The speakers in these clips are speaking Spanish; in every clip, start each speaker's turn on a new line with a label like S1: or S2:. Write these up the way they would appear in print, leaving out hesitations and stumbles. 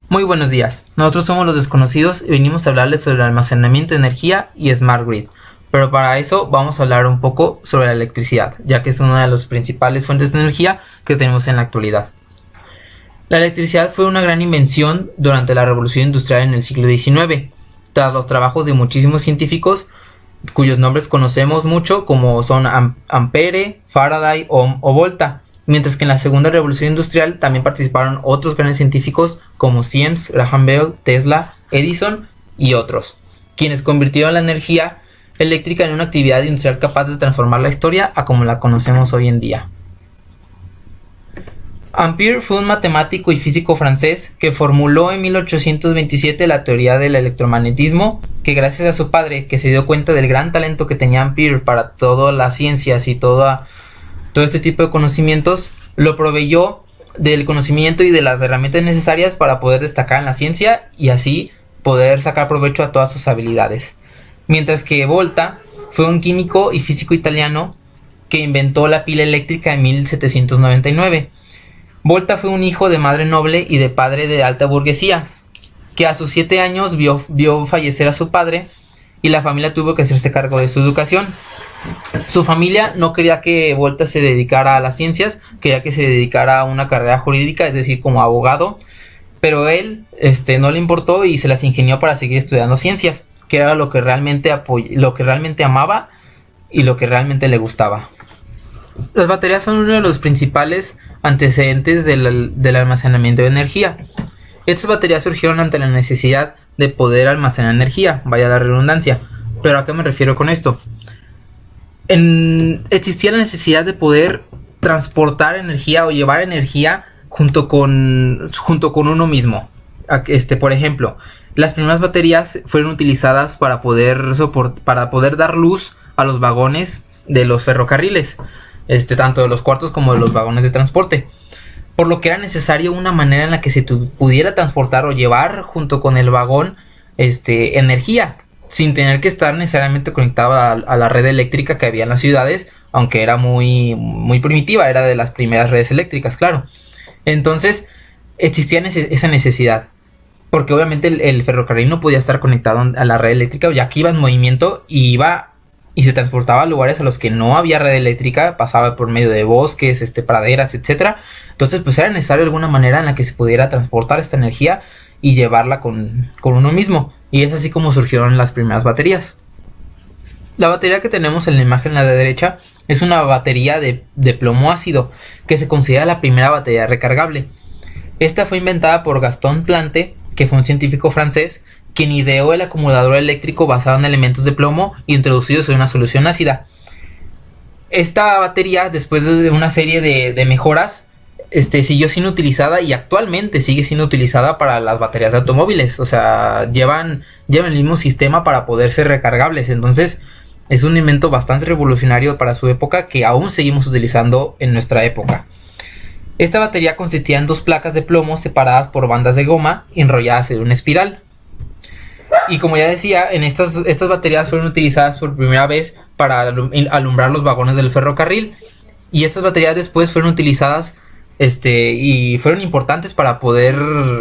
S1: Muy buenos días, nosotros somos los desconocidos y venimos a hablarles sobre el almacenamiento de energía y Smart Grid. Pero para eso vamos a hablar un poco sobre la electricidad, ya que es una de las principales fuentes de energía que tenemos en la actualidad. La electricidad fue una gran invención durante la revolución industrial en el siglo XIX, tras los trabajos de muchísimos científicos cuyos nombres conocemos mucho, como son Ampere, Faraday, Ohm o Volta. Mientras que en la segunda revolución industrial también participaron otros grandes científicos como Siemens, Graham Bell, Tesla, Edison y otros, quienes convirtieron la energía eléctrica en una actividad industrial capaz de transformar la historia a como la conocemos hoy en día. Ampère fue un matemático y físico francés que formuló en 1827 la teoría del electromagnetismo, que gracias a su padre, que se dio cuenta del gran talento que tenía Ampère para todas las ciencias y todo este tipo de conocimientos, lo proveyó del conocimiento y de las herramientas necesarias para poder destacar en la ciencia y así poder sacar provecho a todas sus habilidades. Mientras que Volta fue un químico y físico italiano que inventó la pila eléctrica en 1799. Volta fue un hijo de madre noble y de padre de alta burguesía, que a sus 7 años vio fallecer a su padre y la familia tuvo que hacerse cargo de su educación. Su familia no quería que Volta se dedicara a las ciencias, quería que se dedicara a una carrera jurídica, es decir, como abogado, pero él no le importó y se las ingenió para seguir estudiando ciencias, que era lo que realmente amaba y lo que realmente le gustaba. Las baterías son uno de los principales antecedentes del almacenamiento de energía. Estas baterías surgieron ante la necesidad de poder almacenar energía, vaya la redundancia. ¿Pero a qué me refiero con esto? Existía la necesidad de poder transportar energía o llevar energía junto con uno mismo. Por ejemplo, las primeras baterías fueron utilizadas para poder dar luz a los vagones de los ferrocarriles, tanto de los cuartos como de los vagones de transporte. Por lo que era necesario una manera en la que se pudiera transportar o llevar junto con el vagón energía, sin tener que estar necesariamente conectado a la red eléctrica que había en las ciudades, aunque era muy, muy primitiva, era de las primeras redes eléctricas, claro. Entonces existía esa necesidad, porque obviamente el ferrocarril no podía estar conectado a la red eléctrica, ya que iba en movimiento y se transportaba a lugares a los que no había red eléctrica, pasaba por medio de bosques, praderas, etcétera. Entonces pues era necesario alguna manera en la que se pudiera transportar esta energía y llevarla con uno mismo, y es así como surgieron las primeras baterías. La batería que tenemos en la imagen a la derecha es una batería de plomo ácido, que se considera la primera batería recargable. Esta fue inventada por Gaston Plante, que fue un científico francés, quien ideó el acumulador eléctrico basado en elementos de plomo introducidos en una solución ácida. Esta batería, después de una serie de mejoras, siguió siendo utilizada y actualmente sigue siendo utilizada para las baterías de automóviles. O sea, llevan el mismo sistema para poder ser recargables. Entonces es un invento bastante revolucionario para su época, que aún seguimos utilizando en nuestra época. Esta batería consistía en 2 placas de plomo separadas por bandas de goma enrolladas en una espiral. Y como ya decía, estas baterías fueron utilizadas por primera vez para alumbrar los vagones del ferrocarril. Y estas baterías después fueron utilizadas y fueron importantes para poder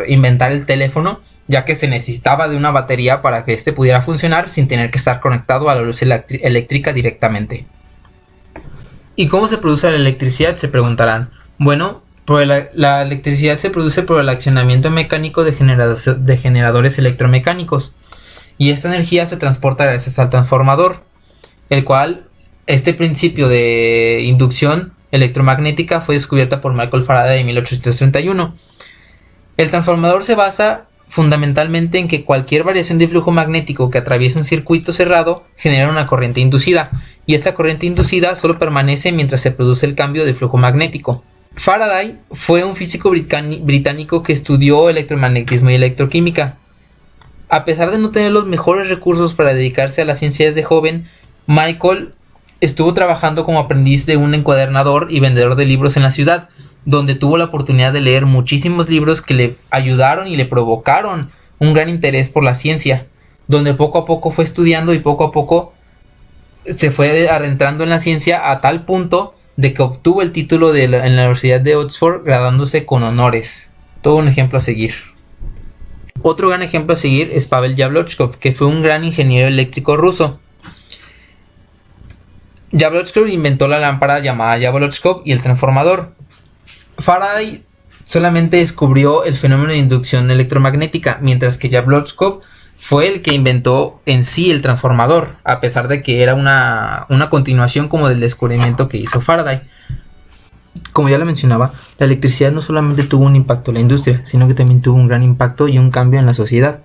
S1: inventar el teléfono, ya que se necesitaba de una batería para que pudiera funcionar sin tener que estar conectado a la luz eléctrica directamente. ¿Y cómo se produce la electricidad?, se preguntarán. Bueno, la electricidad se produce por el accionamiento mecánico de generadores electromecánicos, y esta energía se transporta gracias al transformador, el cual este principio de inducción electromagnética fue descubierta por Michael Faraday en 1831. El transformador se basa fundamentalmente en que cualquier variación de flujo magnético que atraviese un circuito cerrado genera una corriente inducida, y esta corriente inducida solo permanece mientras se produce el cambio de flujo magnético. Faraday fue un físico británico que estudió electromagnetismo y electroquímica. A pesar de no tener los mejores recursos para dedicarse a las ciencias de joven, Michael estuvo trabajando como aprendiz de un encuadernador y vendedor de libros en la ciudad, donde tuvo la oportunidad de leer muchísimos libros que le ayudaron y le provocaron un gran interés por la ciencia, donde poco a poco fue estudiando y poco a poco se fue adentrando en la ciencia a tal punto de que obtuvo el título en la Universidad de Oxford, graduándose con honores. Todo un ejemplo a seguir. Otro gran ejemplo a seguir es Pavel Yavlochkov, que fue un gran ingeniero eléctrico ruso. Yavlochkov inventó la lámpara llamada Yavlochkov y el transformador. Faraday solamente descubrió el fenómeno de inducción electromagnética, mientras que Yavlochkov fue el que inventó en sí el transformador, a pesar de que era una continuación como del descubrimiento que hizo Faraday. Como ya lo mencionaba, la electricidad no solamente tuvo un impacto en la industria, sino que también tuvo un gran impacto y un cambio en la sociedad.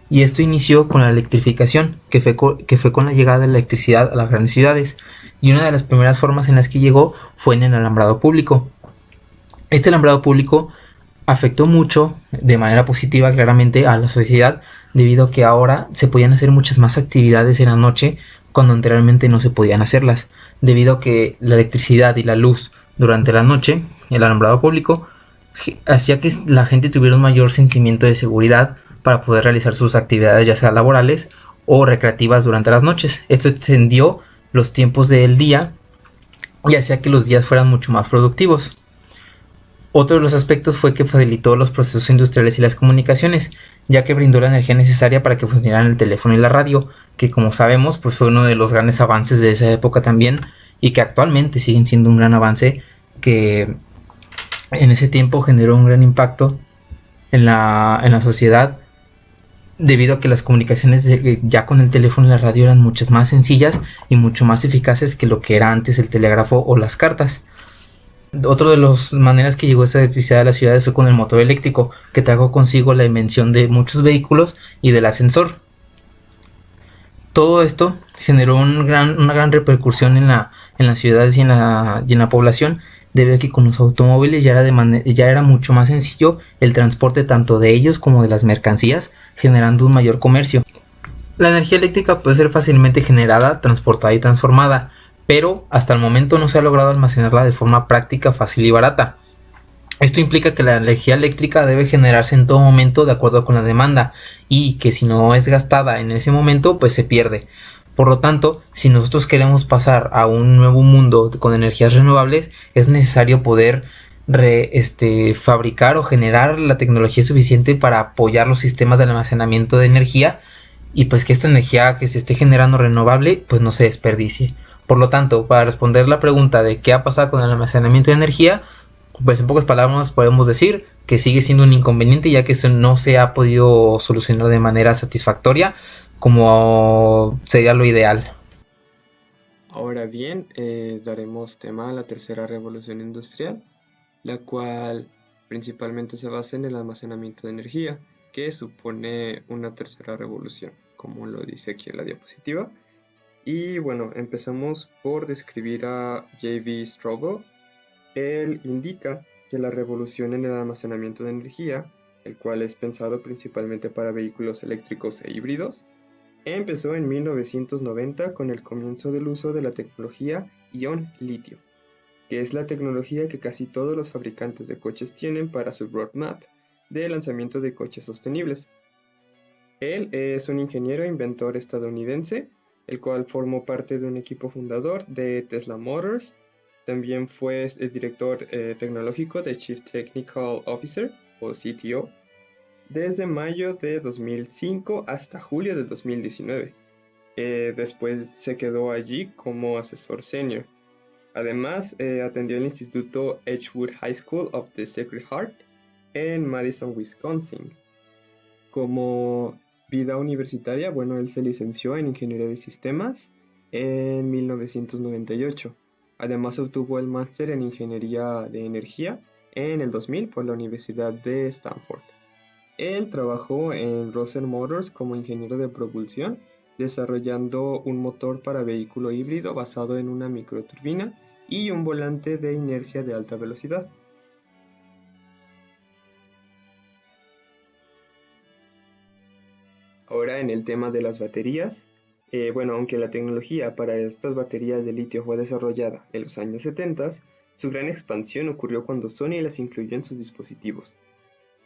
S1: Y esto inició con la electrificación, que fue con la llegada de la electricidad a las grandes ciudades. Y una de las primeras formas en las que llegó fue en el alambrado público. Este alambrado público afectó mucho, de manera positiva claramente, a la sociedad, debido a que ahora se podían hacer muchas más actividades en la noche cuando anteriormente no se podían hacerlas, debido a que la electricidad y la luz durante la noche, el alumbrado público, hacía que la gente tuviera un mayor sentimiento de seguridad para poder realizar sus actividades, ya sea laborales o recreativas durante las noches. Esto extendió los tiempos del día y hacía que los días fueran mucho más productivos. Otro de los aspectos fue que facilitó los procesos industriales y las comunicaciones, ya que brindó la energía necesaria para que funcionaran el teléfono y la radio, que como sabemos pues fue uno de los grandes avances de esa época también, y que actualmente siguen siendo un gran avance, que en ese tiempo generó un gran impacto en la sociedad, debido a que las comunicaciones ya con el teléfono y la radio eran muchas más sencillas y mucho más eficaces que lo que era antes el telégrafo o las cartas. Otra de las maneras que llegó esta electricidad a las ciudades fue con el motor eléctrico, que trajo consigo la invención de muchos vehículos y del ascensor. Todo esto generó una gran repercusión en las ciudades y en la población, debido a que con los automóviles ya era mucho más sencillo el transporte tanto de ellos como de las mercancías, generando un mayor comercio. La energía eléctrica puede ser fácilmente generada, transportada y transformada, pero hasta el momento no se ha logrado almacenarla de forma práctica, fácil y barata. Esto implica que la energía eléctrica debe generarse en todo momento de acuerdo con la demanda, y que si no es gastada en ese momento pues se pierde. Por lo tanto, si nosotros queremos pasar a un nuevo mundo con energías renovables, es necesario poder fabricar o generar la tecnología suficiente para apoyar los sistemas de almacenamiento de energía, y pues que esta energía que se esté generando renovable pues no se desperdicie. Por lo tanto, para responder la pregunta de qué ha pasado con el almacenamiento de energía, pues en pocas palabras podemos decir que sigue siendo un inconveniente, ya que eso no se ha podido solucionar de manera satisfactoria como sería lo ideal.
S2: Ahora bien, daremos tema a la tercera revolución industrial, la cual principalmente se basa en el almacenamiento de energía, que supone una tercera revolución, como lo dice aquí en la diapositiva. Y bueno, empezamos por describir a J.V. Strobo. Él indica que la revolución en el almacenamiento de energía, el cual es pensado principalmente para vehículos eléctricos e híbridos, empezó en 1990 con el comienzo del uso de la tecnología ion litio, que es la tecnología que casi todos los fabricantes de coches tienen para su roadmap de lanzamiento de coches sostenibles. Él es un ingeniero e inventor estadounidense, el cual formó parte de un equipo fundador de Tesla Motors. También fue el director tecnológico de Chief Technical Officer o CTO desde mayo de 2005 hasta julio de 2019. Después se quedó allí como asesor senior. Además, atendió el Instituto Edgewood High School of the Sacred Heart en Madison, Wisconsin. Como vida universitaria, bueno, él se licenció en Ingeniería de Sistemas en 1998. Además, obtuvo el máster en Ingeniería de Energía en el 2000 por la Universidad de Stanford. Él trabajó en Russell Motors como ingeniero de propulsión, desarrollando un motor para vehículo híbrido basado en una microturbina y un volante de inercia de alta velocidad. Ahora en el tema de las baterías, bueno, aunque la tecnología para estas baterías de litio fue desarrollada en los años 70, su gran expansión ocurrió cuando Sony las incluyó en sus dispositivos.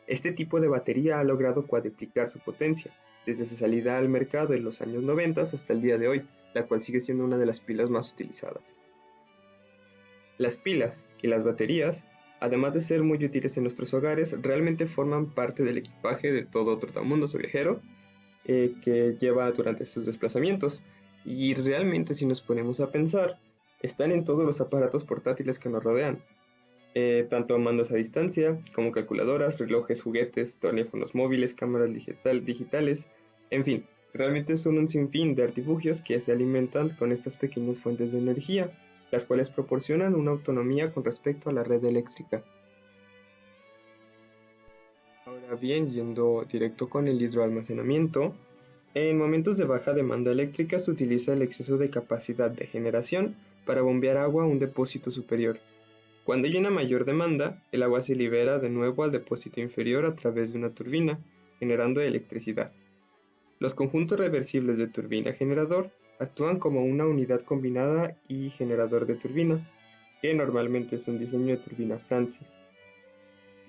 S2: Este tipo de batería ha logrado cuadruplicar su potencia, desde su salida al mercado en los años 90 hasta el día de hoy, la cual sigue siendo una de las pilas más utilizadas. Las pilas y las baterías además de ser muy útiles en nuestros hogares, realmente forman parte del equipaje de todo trotamundos o viajero que lleva durante sus desplazamientos. Y realmente si nos ponemos a pensar, están en todos los aparatos portátiles que nos rodean, tanto mandos a distancia como calculadoras, relojes, juguetes, teléfonos móviles, cámaras digitales, en fin, realmente son un sinfín de artilugios que se alimentan con estas pequeñas fuentes de energía, las cuales proporcionan una autonomía con respecto a la red eléctrica. Ahora bien, yendo directo con el hidroalmacenamiento, en momentos de baja demanda eléctrica se utiliza el exceso de capacidad de generación para bombear agua a un depósito superior. Cuando hay una mayor demanda, el agua se libera de nuevo al depósito inferior a través de una turbina, generando electricidad. Los conjuntos reversibles de turbina-generador actúan como una unidad combinada y generador de turbina, que normalmente es un diseño de turbina Francis.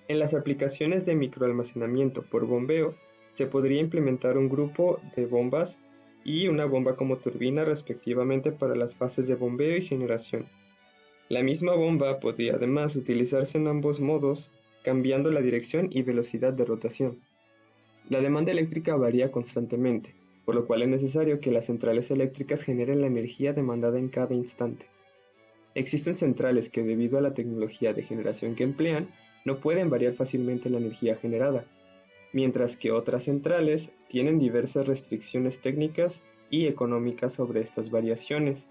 S2: En las aplicaciones de microalmacenamiento por bombeo, se podría implementar un grupo de bombas y una bomba como turbina respectivamente para las fases de bombeo y generación. La misma bomba podría además utilizarse en ambos modos, cambiando la dirección y velocidad de rotación. La demanda eléctrica varía constantemente, por lo cual es necesario que las centrales eléctricas generen la energía demandada en cada instante. Existen centrales que, debido a la tecnología de generación que emplean, no pueden variar fácilmente la energía generada, mientras que otras centrales tienen diversas restricciones técnicas y económicas sobre estas variaciones.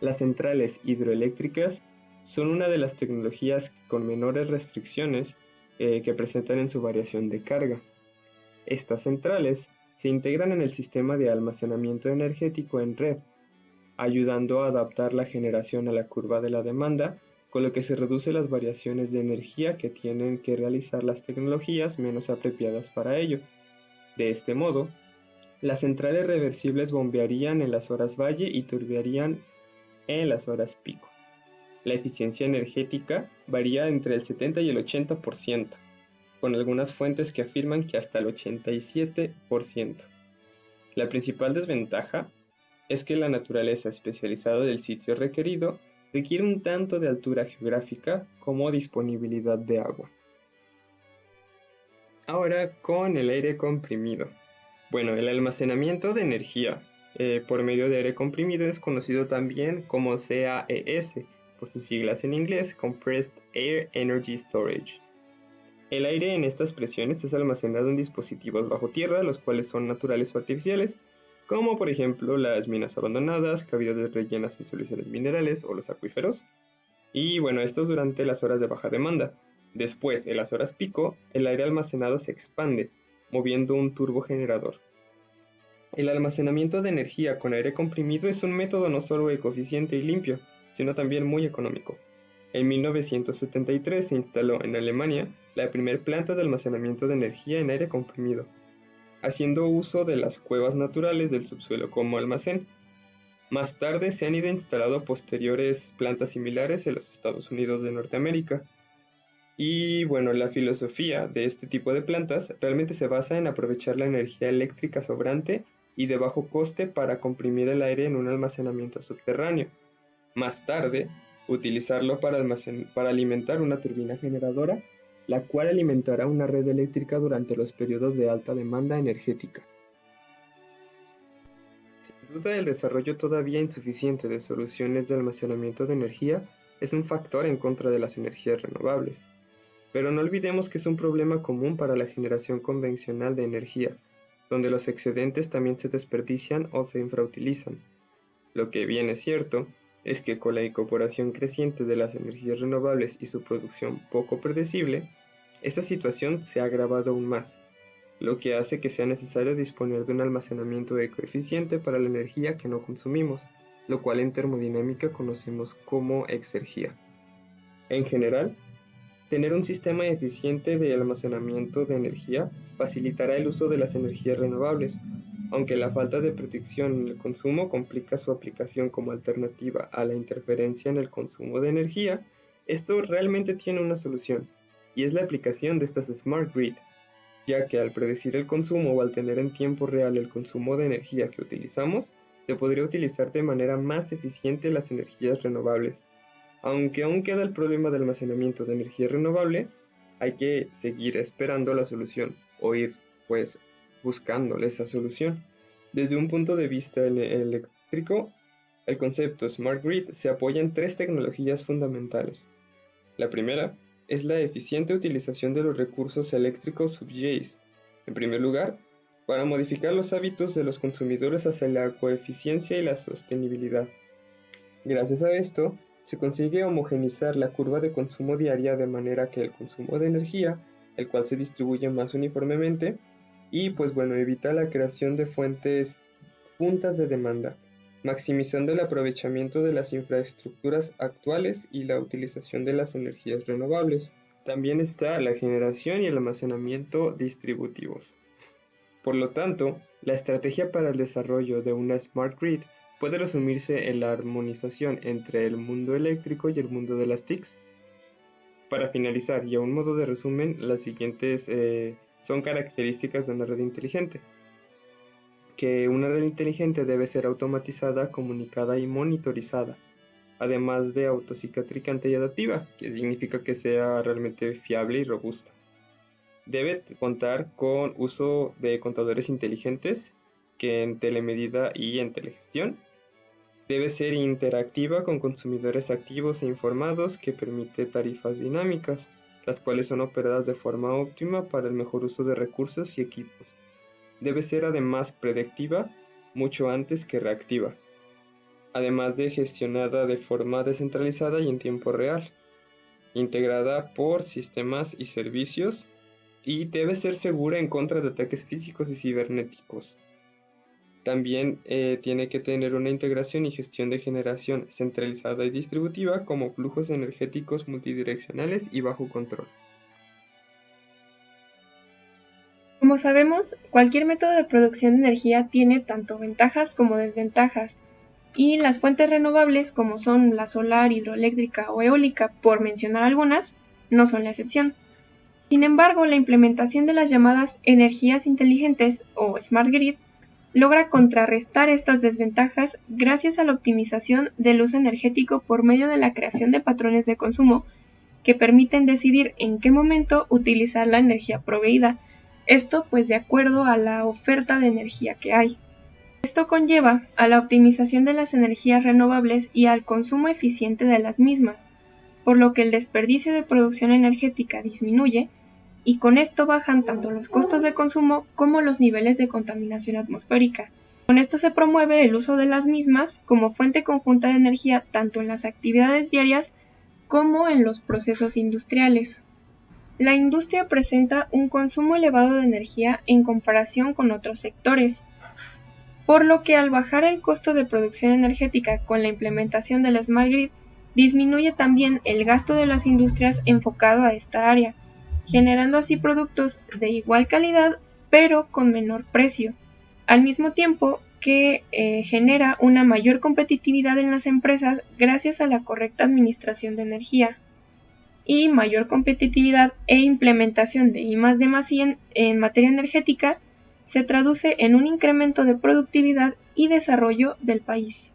S2: Las centrales hidroeléctricas son una de las tecnologías con menores restricciones que presentan en su variación de carga. Estas centrales se integran en el sistema de almacenamiento energético en red, ayudando a adaptar la generación a la curva de la demanda, con lo que se reduce las variaciones de energía que tienen que realizar las tecnologías menos apropiadas para ello. De este modo, las centrales reversibles bombearían en las horas valle y turbiarían en las horas pico. La eficiencia energética varía entre el 70 y el 80%, con algunas fuentes que afirman que hasta el 87%. La principal desventaja es que la naturaleza especializada del sitio requerido requiere un tanto de altura geográfica como disponibilidad de agua. Ahora con el aire comprimido. Bueno, el almacenamiento de energía por medio de aire comprimido es conocido también como CAES, por sus siglas en inglés, Compressed Air Energy Storage. El aire en estas presiones es almacenado en dispositivos bajo tierra, los cuales son naturales o artificiales, como por ejemplo las minas abandonadas, cavidades rellenas en soluciones minerales o los acuíferos. Y bueno, esto es durante las horas de baja demanda. Después, en las horas pico, el aire almacenado se expande, moviendo un turbogenerador. El almacenamiento de energía con aire comprimido es un método no solo eficiente y limpio, sino también muy económico. En 1973 se instaló en Alemania la primera planta de almacenamiento de energía en aire comprimido, haciendo uso de las cuevas naturales del subsuelo como almacén. Más tarde se han ido instalando posteriores plantas similares en los Estados Unidos de Norteamérica. Y bueno, la filosofía de este tipo de plantas realmente se basa en aprovechar la energía eléctrica sobrante y de bajo coste para comprimir el aire en un almacenamiento subterráneo. Más tarde, utilizarlo para alimentar una turbina generadora, la cual alimentará una red eléctrica durante los periodos de alta demanda energética. Sin duda, el desarrollo todavía insuficiente de soluciones de almacenamiento de energía es un factor en contra de las energías renovables. Pero no olvidemos que es un problema común para la generación convencional de energía, donde los excedentes también se desperdician o se infrautilizan. Lo que bien es cierto es que con la incorporación creciente de las energías renovables y su producción poco predecible, esta situación se ha agravado aún más, lo que hace que sea necesario disponer de un almacenamiento ecoeficiente para la energía que no consumimos, lo cual en termodinámica conocemos como exergía. En general, tener un sistema eficiente de almacenamiento de energía facilitará el uso de las energías renovables, aunque la falta de protección en el consumo complica su aplicación como alternativa a la interferencia en el consumo de energía. Esto realmente tiene una solución, y es la aplicación de estas Smart Grid, ya que al predecir el consumo o al tener en tiempo real el consumo de energía que utilizamos, se podría utilizar de manera más eficiente las energías renovables. Aunque aún queda el problema del almacenamiento de energía renovable, hay que seguir esperando la solución o ir pues buscándole esa solución. Desde un punto de vista eléctrico, el concepto Smart Grid se apoya en tres tecnologías fundamentales. La primera es la eficiente utilización de los recursos eléctricos subyacentes. En primer lugar, para modificar los hábitos de los consumidores hacia la coeficiencia y la sostenibilidad. Gracias a esto, se consigue homogeneizar la curva de consumo diaria de manera que el consumo de energía, el cual se distribuye más uniformemente, y pues bueno, evita la creación de fuentes puntas de demanda, maximizando el aprovechamiento de las infraestructuras actuales y la utilización de las energías renovables. También está la generación y el almacenamiento distributivos. Por lo tanto, la estrategia para el desarrollo de una Smart Grid puede resumirse en la armonización entre el mundo eléctrico y el mundo de las TICs. Para finalizar, y a un modo de resumen, las siguientes son características de una red inteligente. Que una red inteligente debe ser automatizada, comunicada y monitorizada, además de autocicatrizante y adaptiva, que significa que sea realmente fiable y robusta. Debe contar con uso de contadores inteligentes, que en telemedida y en telegestión. Debe ser interactiva con consumidores activos e informados, que permite tarifas dinámicas, las cuales son operadas de forma óptima para el mejor uso de recursos y equipos. Debe ser además predictiva, mucho antes que reactiva, además de gestionada de forma descentralizada y en tiempo real, integrada por sistemas y servicios, y debe ser segura en contra de ataques físicos y cibernéticos. También tiene que tener una integración y gestión de generación centralizada y distributiva, como flujos energéticos multidireccionales y bajo control.
S3: Como sabemos, cualquier método de producción de energía tiene tanto ventajas como desventajas, y las fuentes renovables, como son la solar, hidroeléctrica o eólica, por mencionar algunas, no son la excepción. Sin embargo, la implementación de las llamadas energías inteligentes o Smart Grid logra contrarrestar estas desventajas gracias a la optimización del uso energético por medio de la creación de patrones de consumo que permiten decidir en qué momento utilizar la energía proveída. Esto pues de acuerdo a la oferta de energía que hay. Esto conlleva a la optimización de las energías renovables y al consumo eficiente de las mismas, por lo que el desperdicio de producción energética disminuye y con esto bajan tanto los costos de consumo como los niveles de contaminación atmosférica. Con esto se promueve el uso de las mismas como fuente conjunta de energía tanto en las actividades diarias como en los procesos industriales. La industria presenta un consumo elevado de energía en comparación con otros sectores, por lo que al bajar el costo de producción energética con la implementación del Smart Grid, disminuye también el gasto de las industrias enfocado a esta área, generando así productos de igual calidad pero con menor precio, al mismo tiempo que genera una mayor competitividad en las empresas gracias a la correcta administración de energía y mayor competitividad e implementación de I+D+I en materia energética se traduce en un incremento de productividad y desarrollo del país.